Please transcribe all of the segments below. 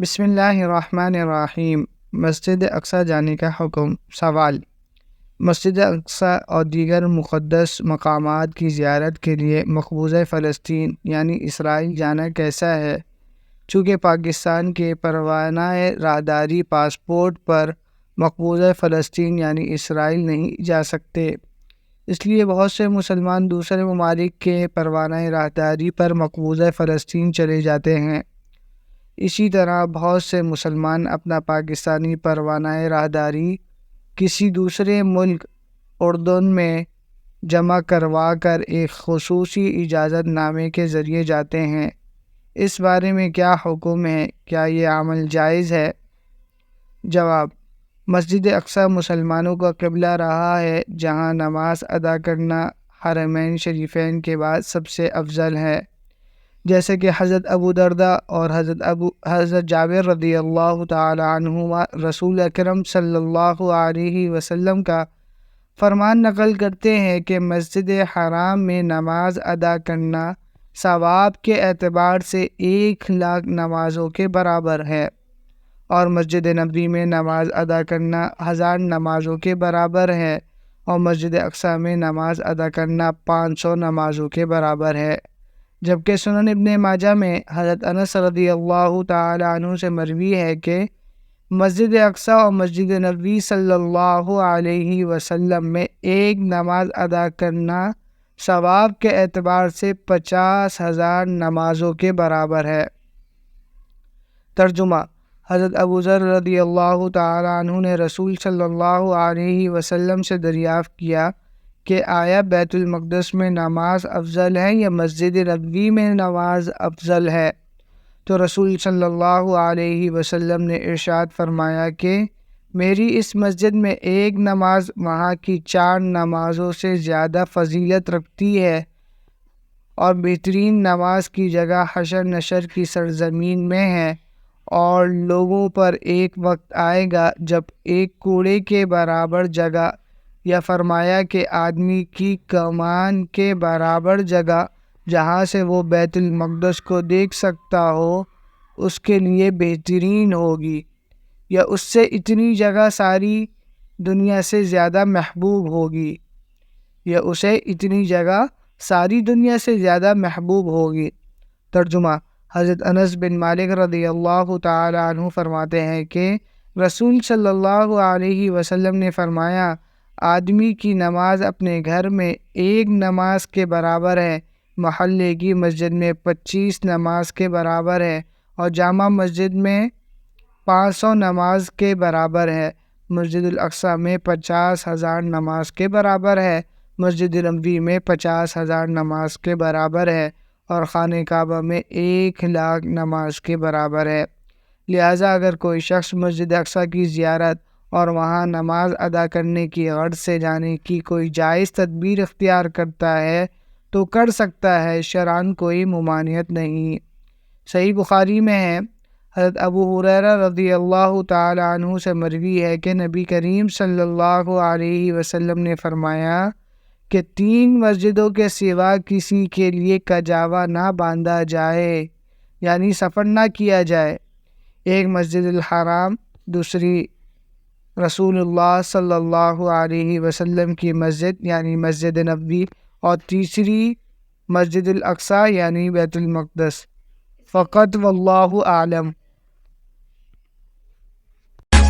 بسم اللہ الرحمن الرحیم۔ مسجد اقصی جانے کا حکم۔ سوال: مسجد اقصی اور دیگر مقدس مقامات کی زیارت کے لیے مقبوضہ فلسطین یعنی اسرائیل جانا کیسا ہے؟ چونکہ پاکستان کے پروانہ راہداری پاسپورٹ پر مقبوضہ فلسطین یعنی اسرائیل نہیں جا سکتے، اس لیے بہت سے مسلمان دوسرے ممالک کے پروانہ راہداری پر مقبوضہ فلسطین چلے جاتے ہیں۔ اسی طرح بہت سے مسلمان اپنا پاکستانی پروانہ راہداری کسی دوسرے ملک اردن میں جمع کروا کر ایک خصوصی اجازت نامے کے ذریعے جاتے ہیں۔ اس بارے میں کیا حکم ہے؟ کیا یہ عمل جائز ہے؟ جواب: مسجد اقصی مسلمانوں کا قبلہ رہا ہے، جہاں نماز ادا کرنا حرمین شریفین کے بعد سب سے افضل ہے، جیسے کہ حضرت ابو درداء اور حضرت جابر رضی اللہ تعالی عنہما رسول اکرم صلی اللہ علیہ وسلم کا فرمان نقل کرتے ہیں کہ مسجد حرام میں نماز ادا کرنا ثواب کے اعتبار سے 1,00,000 نمازوں کے برابر ہے، اور مسجد نبوی میں نماز ادا کرنا 1000 نمازوں کے برابر ہے، اور مسجد اقصی میں نماز ادا کرنا 500 نمازوں کے برابر ہے۔ جبکہ سنن ابن ماجہ میں حضرت انس رضی اللہ تعالی عنہ سے مروی ہے کہ مسجد اقصی اور مسجد نبوی صلی اللہ علیہ وسلم میں ایک نماز ادا کرنا ثواب کے اعتبار سے 50,000 نمازوں کے برابر ہے۔ ترجمہ: حضرت ابو ذر رضی اللہ تعالی عنہ نے رسول صلی اللہ علیہ وسلم سے دریافت کیا کہ آیا بیت المقدس میں نماز افضل ہے یا مسجد نبوی میں نماز افضل ہے؟ تو رسول صلی اللہ علیہ وسلم نے ارشاد فرمایا کہ میری اس مسجد میں ایک نماز وہاں کی 4 نمازوں سے زیادہ فضیلت رکھتی ہے، اور بہترین نماز کی جگہ حشر نشر کی سرزمین میں ہے، اور لوگوں پر ایک وقت آئے گا جب ایک کوڑے کے برابر جگہ، یا فرمایا کہ آدمی کی کمان کے برابر جگہ جہاں سے وہ بیت المقدس کو دیکھ سکتا ہو اس کے لیے بہترین ہوگی، یا اس سے اتنی جگہ ساری دنیا سے زیادہ محبوب ہوگی، یا اسے اتنی جگہ ساری دنیا سے زیادہ محبوب ہوگی۔ ترجمہ: حضرت انس بن مالک رضی اللہ تعالی عنہ فرماتے ہیں کہ رسول صلی اللہ علیہ وسلم نے فرمایا، آدمی کی نماز اپنے گھر میں 1 نماز کے برابر ہے، محلے کی مسجد میں 25 نماز کے برابر ہے، اور جامع مسجد میں 500 نماز کے برابر ہے، مسجد الاقصی میں 50,000 نماز کے برابر ہے، مسجد نبوی میں 50,000 نماز کے برابر ہے، اور خانہ کعبہ میں 1,00,000 نماز کے برابر ہے۔ لہٰذا اگر کوئی شخص مسجد اقصی کی زیارت اور وہاں نماز ادا کرنے کی غرض سے جانے کی کوئی جائز تدبیر اختیار کرتا ہے تو کر سکتا ہے، شرعاً کوئی ممانعت نہیں۔ صحیح بخاری میں ہے، حضرت ابو ہریرہ رضی اللہ تعالی عنہ سے مروی ہے کہ نبی کریم صلی اللہ علیہ وسلم نے فرمایا کہ 3 مسجدوں کے سوا کسی کے لیے کجاوا نہ باندھا جائے، یعنی سفر نہ کیا جائے۔ ایک مسجد الحرام، دوسری رسول اللہ صلی اللہ علیہ وسلم کی مسجد یعنی مسجد نبوی، اور تیسری مسجد الاقصی یعنی بیت المقدس۔ فقط واللہ اعلم۔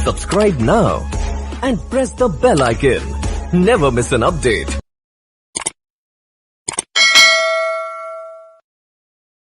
Subscribe now and press the bell icon. Never miss an update.